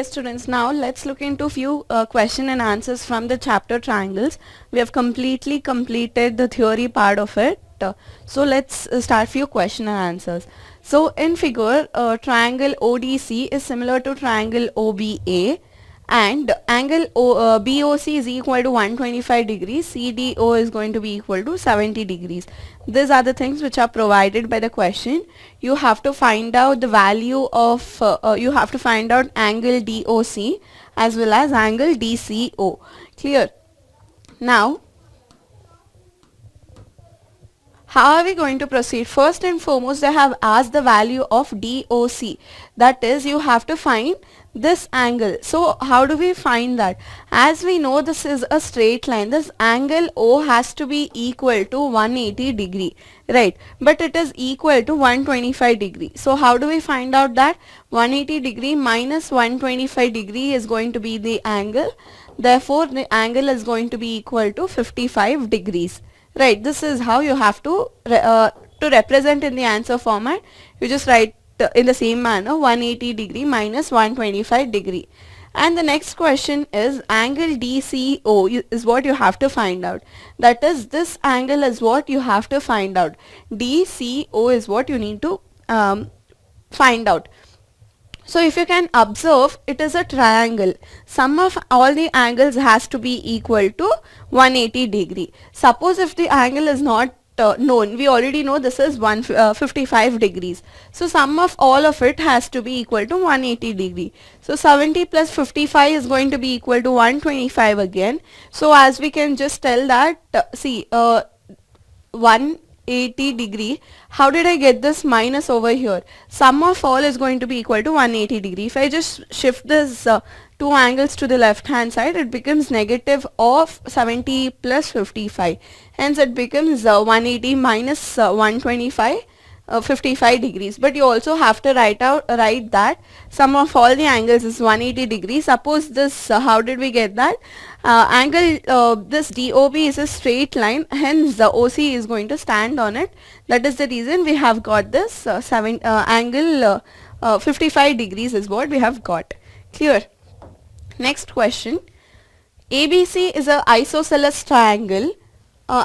Students, now let's look into few question and answers from the chapter triangles. We have completed the theory part of it. So let's start few question and answers. So in figure, triangle ODC is similar to triangle OBA, and angle BOC is equal to 125 degrees, CDO is going to be equal to 70 degrees. These are the things which are provided by the question. You have to find out the value of, you have to find out angle DOC as well as angle DCO. Clear? Now, how are we going to proceed? First and foremost, I have asked the value of DOC. That is, you have to find this angle. So how do we find that? As we know, this is a straight line. This angle O has to be equal to 180 degree, right? But it is equal to 125 degree. So how do we find out that? 180 degree minus 125 degree is going to be the angle. Therefore, the angle is going to be equal to 55 degrees. Right, this is how you have to represent in the answer format. You just write in the same manner 180 degree minus 125 degree. And the next question is angle DCO is what you have to find out. That is, this angle is what you have to find out. DCO is what you need to find out. So if you can observe, it is a triangle. Sum of all the angles has to be equal to 180 degree. Suppose if the angle is not known, we already know this is 55 degrees. So sum of all of it has to be equal to 180 degree. So 70 plus 55 is going to be equal to 125 again. So as we can just tell that, 180 degree. How did I get this minus over here? Sum of all is going to be equal to 180 degree. If I just shift this two angles to the left hand side, it becomes negative of 70 plus 55. Hence it becomes 180 minus 125. 55 degrees. But you also have to write that sum of all the angles is 180 degrees. Suppose this, how did we get that? Angle, this DOB is a straight line, hence the OC is going to stand on it. That is the reason we have got this angle 55 degrees is what we have got. Clear? Next question. ABC is a isosceles triangle,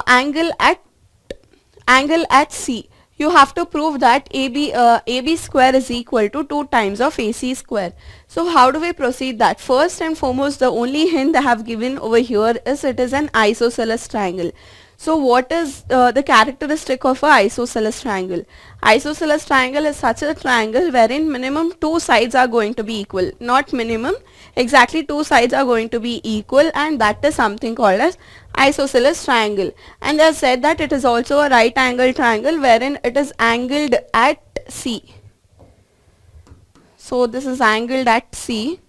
angle at C. You have to prove that AB square is equal to 2 times of AC square. So how do we proceed that? First and foremost, the only hint they have given over here is it is an isosceles triangle. So what is the characteristic of an isosceles triangle? Isosceles triangle is such a triangle wherein minimum 2 sides are going to be equal. Not minimum, exactly 2 sides are going to be equal, and that is something called as isosceles triangle. And they have said that it is also a right angle triangle wherein it is angled at C. So this is angled at C.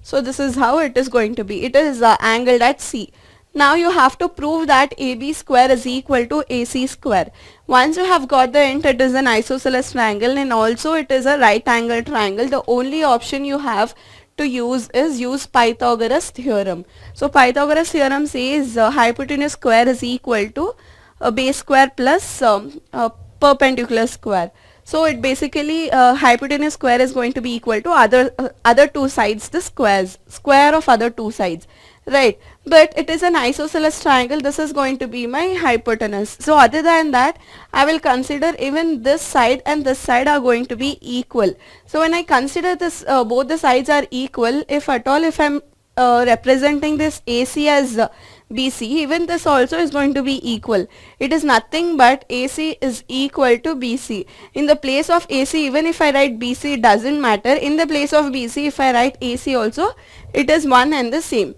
So this is how it is going to be. It is angled at C. Now you have to prove that AB square is equal to AC square. Once you have got the hint, it is an isosceles triangle and also it is a right angle triangle. The only option you have to use is use Pythagoras theorem. So Pythagoras theorem says hypotenuse square is equal to base square plus perpendicular square. So it basically hypotenuse square is going to be equal to other two sides, the square of other two sides, right? But it is an isosceles triangle. This is going to be my hypotenuse. So other than that, I will consider even this side and this side are going to be equal. So when I consider this, both the sides are equal. If at all, if I'm representing this AC as BC, even this also is going to be equal. It is nothing but AC is equal to BC. In the place of AC, even if I write BC, it doesn't matter. In the place of BC, if I write AC also, it is one and the same.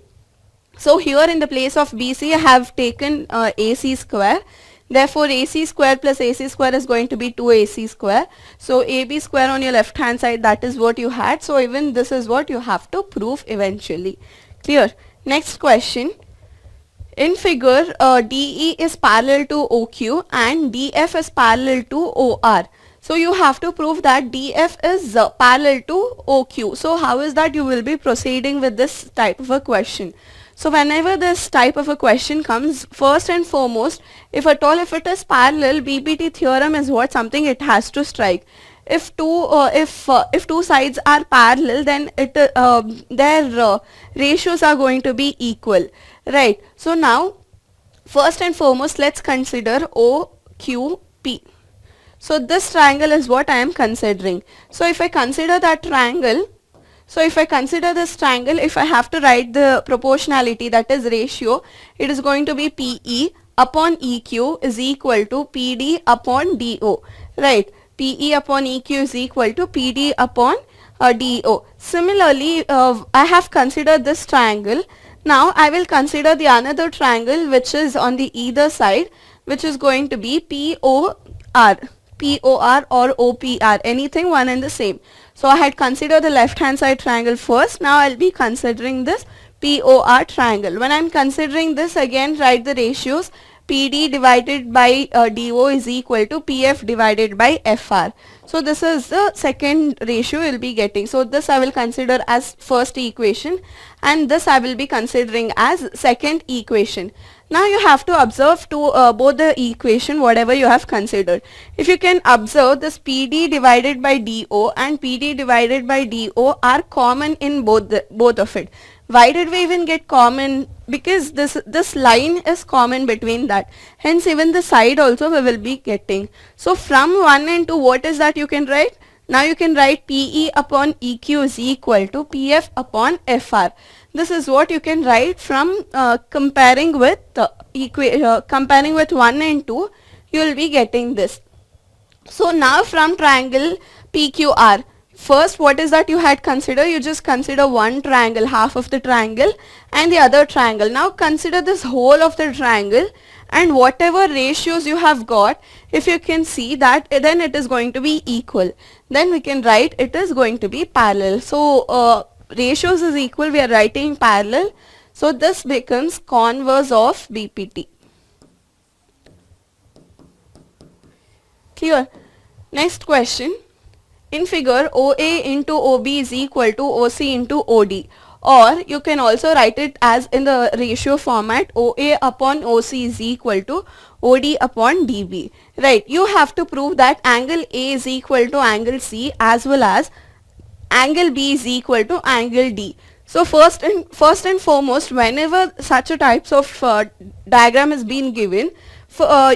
So here in the place of BC, I have taken AC square. Therefore, AC square plus AC square is going to be 2AC square. So AB square on your left hand side, that is what you had. So even this is what you have to prove eventually. Clear? Next question. In figure, DE is parallel to OQ and DF is parallel to OR. So you have to prove that DF is parallel to OQ. So how is that you will be proceeding with this type of a question? So whenever this type of a question comes, first and foremost, if at all if it is parallel, BPT theorem is what something it has to strike. if two sides are parallel, then their ratios are going to be equal, right? So now first and foremost, let's consider OQP. So this triangle is what I am considering. So if I consider that triangle, so if I consider this triangle, if I have to write the proportionality, that is ratio, it is going to be PE upon EQ is equal to PD upon DO, right? PE upon EQ is equal to PD upon DO. Similarly, I have considered this triangle. Now I will consider the another triangle which is on the either side, which is going to be POR or OPR, anything one and the same. So I had considered the left hand side triangle first. Now I'll be considering this POR triangle. When I'm considering this, again write the ratios. PD divided by DO is equal to PF divided by FR. So this is the second ratio we'll be getting. So this I will consider as first equation, and this I will be considering as second equation. Now you have to observe both the equation whatever you have considered. If you can observe, this PD divided by DO and PD divided by DO are common in both of it. Why did we even get common? Because this line is common between that. Hence even the side also we will be getting. So from 1 and 2, what is that you can write? Now you can write PE upon EQ is equal to PF upon FR. This is what you can write from comparing with 1 and 2. You will be getting this. So now from triangle PQR, first what is that you had considered? You just consider one triangle, half of the triangle, and the other triangle. Now consider this whole of the triangle, and whatever ratios you have got, if you can see that, then it is going to be equal. Then we can write it is going to be parallel. So ratios is equal, we are writing parallel. So this becomes converse of BPT. Clear? Next question. In figure, OA into OB is equal to OC into OD, or you can also write it as in the ratio format, OA upon OC is equal to OD upon DB. Right, you have to prove that angle A is equal to angle C as well as angle B is equal to angle D. So first and foremost, whenever such a types of diagram is being given,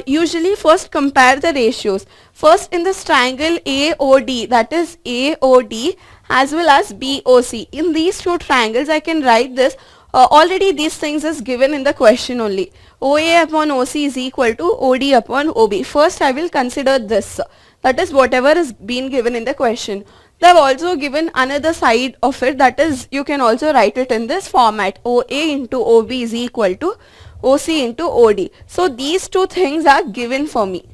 usually first compare the ratios. First in this triangle AOD, that is AOD as well as BOC. In these two triangles I can write this. Already these things is given in the question only. OA upon OC is equal to OD upon OB. First I will consider this. That is whatever is being given in the question. They have also given another side of it, that is you can also write it in this format. OA into OB is equal to OC into OD. So these two things are given for me.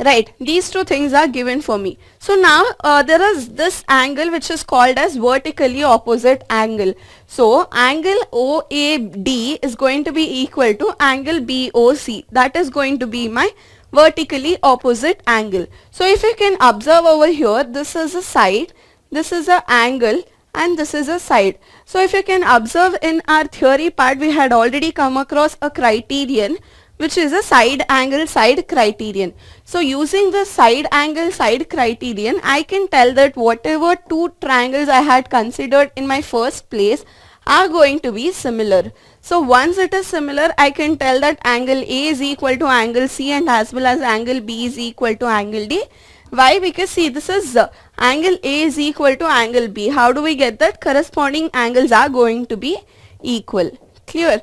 Right, these two things are given for me. So now there is this angle which is called as vertically opposite angle. So angle OAD is going to be equal to angle BOC. That is going to be my vertically opposite angle. So if you can observe over here, this is a side, this is an angle, and this is a side. So if you can observe in our theory part, we had already come across a criterion which is a side angle side criterion. So using the side angle side criterion, I can tell that whatever two triangles I had considered in my first place are going to be similar. So once it is similar, I can tell that angle A is equal to angle C and as well as angle B is equal to angle D. Why? Because see, this is angle A is equal to angle B. How do we get that? Corresponding angles are going to be equal. Clear?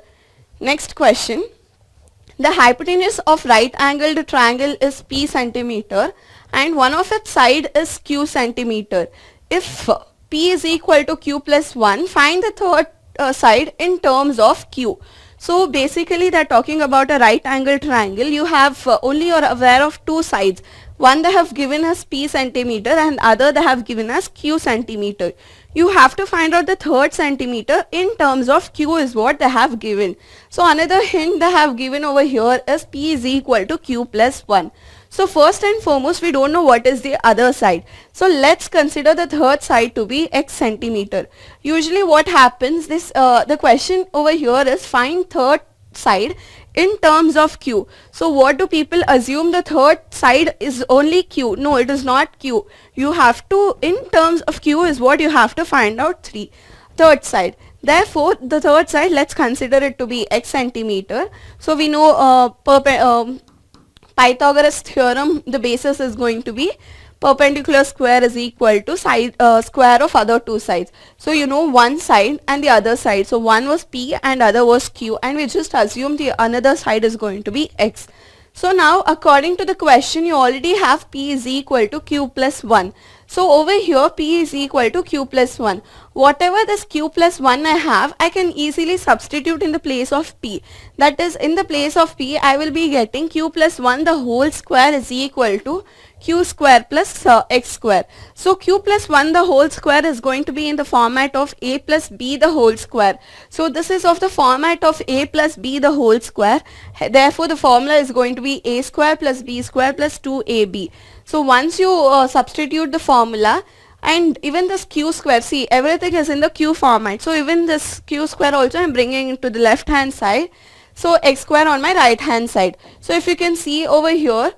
Next question. The hypotenuse of right angled triangle is P centimeter and one of its side is Q centimeter. If P is equal to Q plus 1, find the third side in terms of Q. So basically they are talking about a right angle triangle. You have only you're aware of two sides. One they have given us P centimeter and other they have given us Q centimeter. You have to find out the third centimeter in terms of Q is what they have given. So another hint they have given over here is P is equal to Q plus 1. So first and foremost, we don't know what is the other side. So let's consider the third side to be X centimeter. Usually what happens, the question over here is find third side in terms of q. So what do people assume? The third side is only q. No, it is not q. You have to, in terms of q is what you have to find out, third side. Therefore the third side, let's consider it to be x centimeter. So we know Pythagoras theorem, the basis is going to be perpendicular square is equal to side square of other two sides. So you know one side and the other side. So one was p and other was q, and we just assume the another side is going to be x. So now according to the question, you already have p is equal to q plus 1. So over here p is equal to q plus 1. Whatever this q plus 1 I have, I can easily substitute in the place of p. That is, in the place of p I will be getting q plus 1 the whole square is equal to q square plus x square. So q plus 1 the whole square is going to be in the format of a plus b the whole square. So this is of the format of a plus b the whole square. Therefore the formula is going to be a square plus b square plus 2ab. So once you substitute the formula, and even this q square, see everything is in the q format. So even this q square also I am bringing it to the left hand side. So x square on my right hand side. So if you can see over here,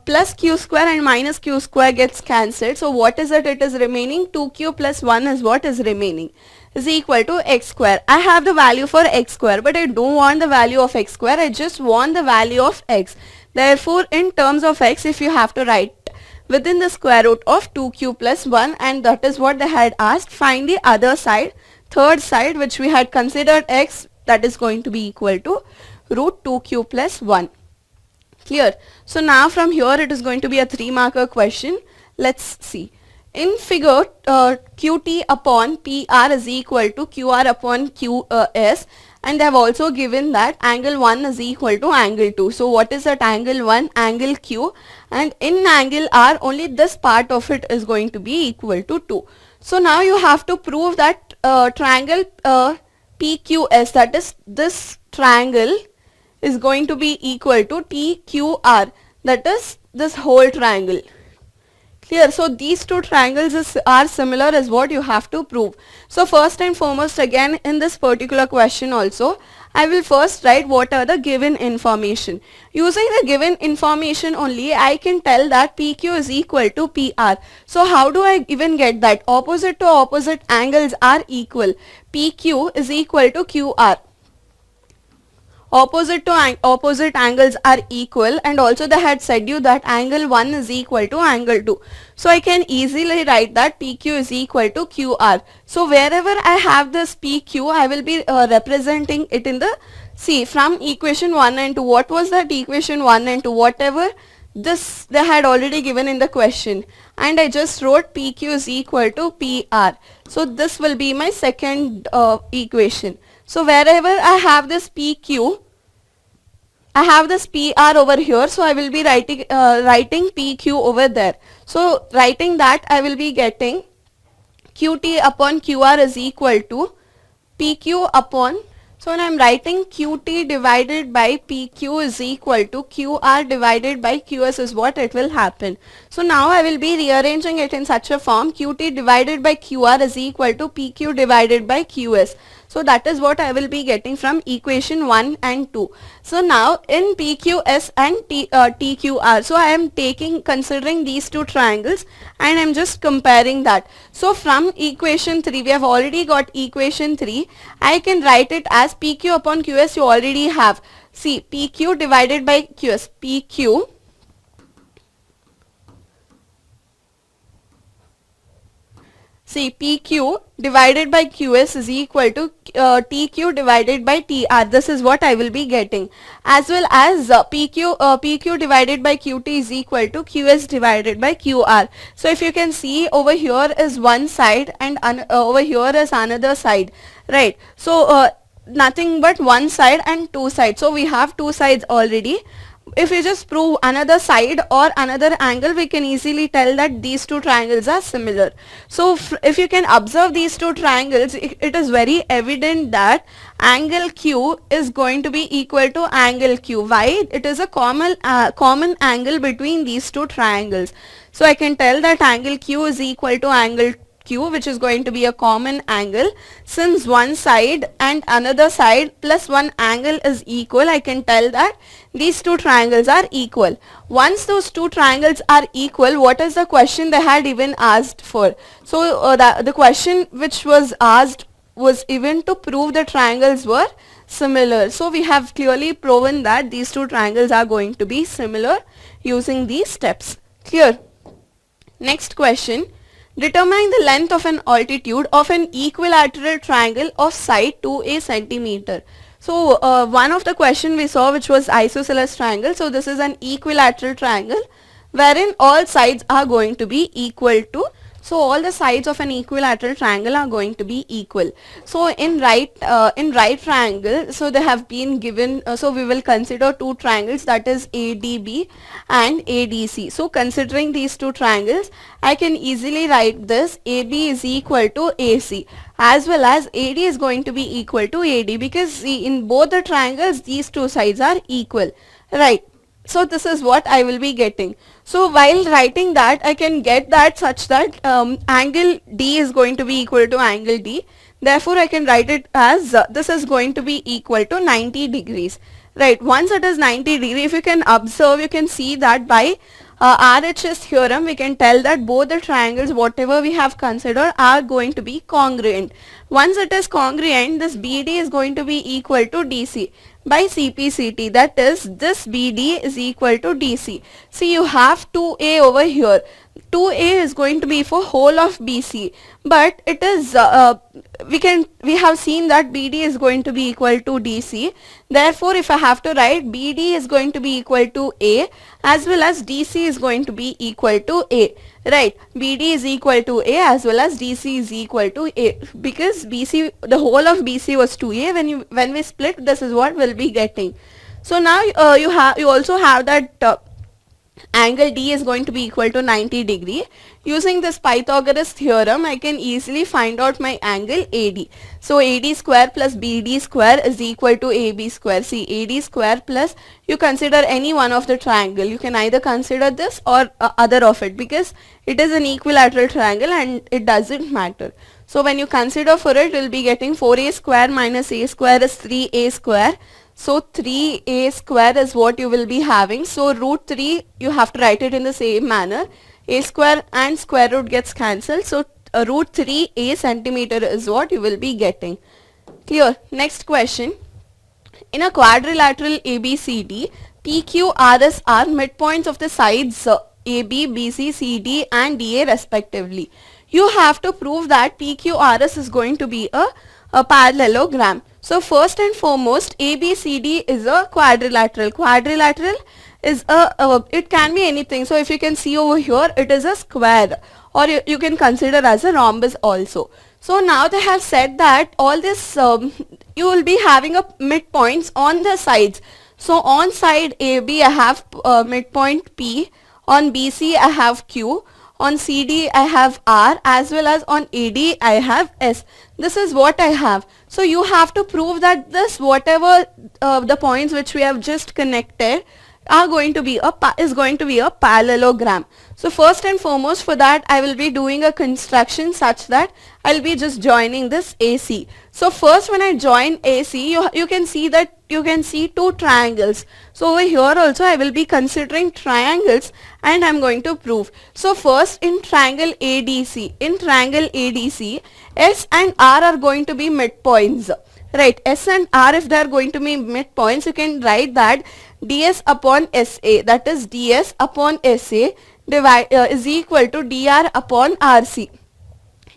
plus q square and minus q square gets cancelled. So what is it? It is remaining 2q plus 1 is what is remaining, is equal to x square. I have the value for x square, but I don't want the value of x square. I just want the value of x. Therefore in terms of x, if you have to write within the square root of 2q plus 1, and that is what they had asked, find the other side, third side, which we had considered x, that is going to be equal to root 2q plus 1. Clear? So now from here it is going to be a 3-marker question. Let's see. In figure, qt upon pr is equal to qr upon qs, and they have also given that angle 1 is equal to angle 2. So what is that angle 1? Angle q, and in angle r only this part of it is going to be equal to 2. So now you have to prove that triangle PQS, that is this triangle, is going to be equal to TQR, that is this whole triangle. Clear? So these two triangles are similar is what you have to prove. So first and foremost, again in this particular question also, I will first write what are the given information. Using the given information only, I can tell that PQ is equal to PR. So how do I even get that? Opposite to opposite angles are equal. PQ is equal to QR. Opposite to opposite angles are equal, and also they had said you that angle 1 is equal to angle 2. So I can easily write that PQ is equal to QR. So wherever I have this PQ, I will be representing it in the, see, from equation 1 and 2. What was that equation 1 and 2? Whatever this they had already given in the question, and I just wrote PQ is equal to PR. So this will be my second equation. So wherever I have this PQ, I have this PR over here, so I will be writing PQ over there. So writing that, I will be getting QT upon QR is equal to PQ upon, so when I am writing QT divided by PQ is equal to QR divided by QS is what it will happen. So now I will be rearranging it in such a form, QT divided by QR is equal to PQ divided by QS. So that is what I will be getting from equation 1 and 2. So now in PQS and TQR, so I am considering these two triangles and I am just comparing that. So from equation 3, we have already got equation 3. I can write it as PQ upon QS you already have. See, PQ divided by QS, PQ PQ divided by QS is equal to TQ divided by TR. This is what I will be getting. As well as PQ divided by QT is equal to QS divided by QR. So if you can see, over here is one side and over here is another side, right? So nothing but one side and two sides. So we have two sides already. If you just prove another side or another angle, we can easily tell that these two triangles are similar. So if you can observe these two triangles, it is very evident that angle Q is going to be equal to angle Q. Why? It is a common angle between these two triangles. So I can tell that angle Q is equal to angle Q, which is going to be a common angle. Since one side and another side plus one angle is equal, I can tell that these two triangles are equal. Once those two triangles are equal, what is the question they had even asked for? So the question which was asked was even to prove the triangles were similar. So we have clearly proven that these two triangles are going to be similar using these steps. Clear? Next question. Determine the length of an altitude of an equilateral triangle of side 2a centimeter. So one of the question we saw, which was isosceles triangle. So this is an equilateral triangle wherein all sides are going to be equal to. So all the sides of an equilateral triangle are going to be equal. So in right triangle, so they have been given, so we will consider two triangles, that is ADB and ADC. So considering these two triangles, I can easily write this AB is equal to AC, as well as AD is going to be equal to AD, because see, in both the triangles these two sides are equal, right? So this is what I will be getting. So while writing that, I can get that such that angle D is going to be equal to angle D. Therefore, I can write it as this is going to be equal to 90 degrees. Right. Once it is 90 degrees, if you can observe, you can see that by RHS theorem, we can tell that both the triangles, whatever we have considered, are going to be congruent. Once it is congruent, this BD is going to be equal to DC by CPCT, that is this BD is equal to DC. See, you have 2A over here. 2A is going to be for whole of BC, but it is we have seen that BD is going to be equal to DC. Therefore, if I have to write, BD is going to be equal to A, as well as DC is going to be equal to A. Right, BD is equal to A as well as DC is equal to A, because BC, the whole of BC was 2A. When we split, this is what we'll be getting. So now you also have that angle D is going to be equal to 90 degree. Using this Pythagoras theorem, I can easily find out my angle AD. So AD square plus BD square is equal to AB square. See, AD square plus, you consider any one of the triangle. You can either consider this or other of it, because it is an equilateral triangle and it doesn't matter. So when you consider for it, you'll be getting 4A square minus A square is 3A square. So 3A square is what you will be having. So root 3, you have to write it in the same manner. A square and square root gets cancelled. So root 3A centimeter is what you will be getting. Clear? Next question. In a quadrilateral ABCD, PQRS are midpoints of the sides AB, BC, CD and DA respectively. You have to prove that PQRS is going to be a parallelogram. So first and foremost, ABCD is a quadrilateral. Quadrilateral is it can be anything. So if you can see over here, it is a square, or you can consider as a rhombus also. So now they have said that all this you will be having a midpoints on the sides. So on side AB I have midpoint P, on BC I have Q, on CD I have R, as well as on AD I have S. This is what I have. So you have to prove that this whatever the points which we have just connected are going to be a parallelogram. So first and foremost, for that I will be doing a construction such that I will be just joining this AC. So first when I join AC, you can see that you can see two triangles. So over here also I will be considering triangles and I am going to prove. So first in triangle ADC, S and R are going to be midpoints. Right, S and R, if they are going to be midpoints, you can write that ds upon SA, that is ds upon SA is equal to dr upon RC.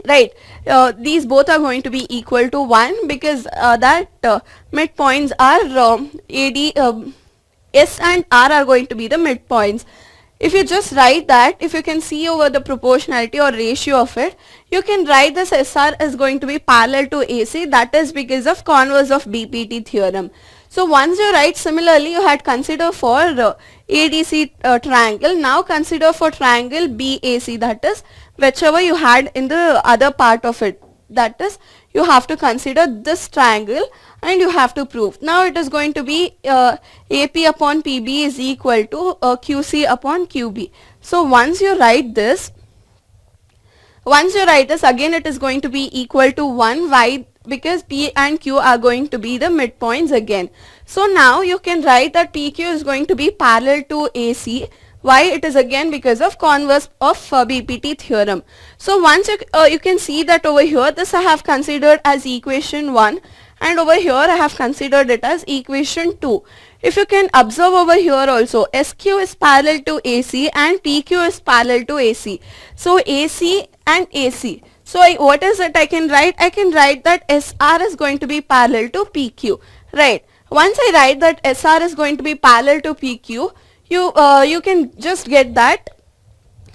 Right, these both are going to be equal to 1, because that midpoints are S and R are going to be the midpoints. If you just write that, if you can see over the proportionality or ratio of it, you can write this SR is going to be parallel to AC. That is because of converse of BPT theorem. So once you write, similarly you had consider for ADC triangle. Now consider for triangle BAC, that is whichever you had in the other part of it. That is, you have to consider this triangle and you have to prove. Now it is going to be AP upon PB is equal to QC upon QB. So once you write this, Once you write this, again it is going to be equal to 1. Why? Because P and Q are going to be the midpoints again. So now you can write that PQ is going to be parallel to AC. Why? It is again because of converse of BPT theorem. So once you can see that over here, this I have considered as equation 1, and over here I have considered it as equation 2. If you can observe over here also, SQ is parallel to AC and PQ is parallel to AC. So AC and AC. So what is it I can write? I can write that SR is going to be parallel to PQ. Right. Once I write that SR is going to be parallel to PQ, you can just get that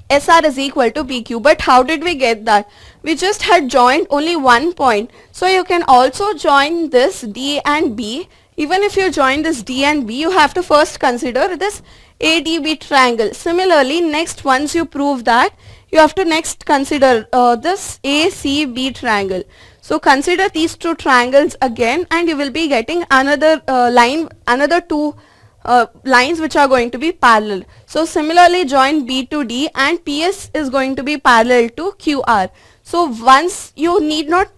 SR is equal to PQ. But how did we get that? We just had joined only one point. So you can also join this D and B. Even if you join this D and B, you have to first consider this ADB triangle. Similarly, next, once you prove that, you have to next consider this ACB triangle. So consider these two triangles again, and you will be getting another another two lines which are going to be parallel. So similarly, join B to D, and PS is going to be parallel to QR. So once, you need not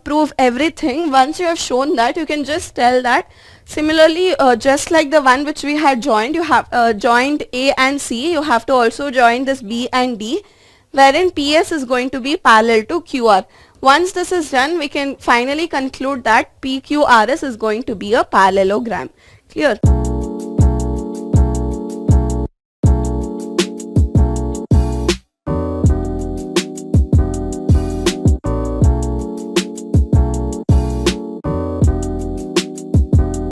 prove everything. Once you have shown that, you can just tell that similarly, just like the one which we had joined, you have joined A and C, you have to also join this B and D, wherein PS is going to be parallel to QR. Once this is done, we can finally conclude that PQRS is going to be a parallelogram. Clear?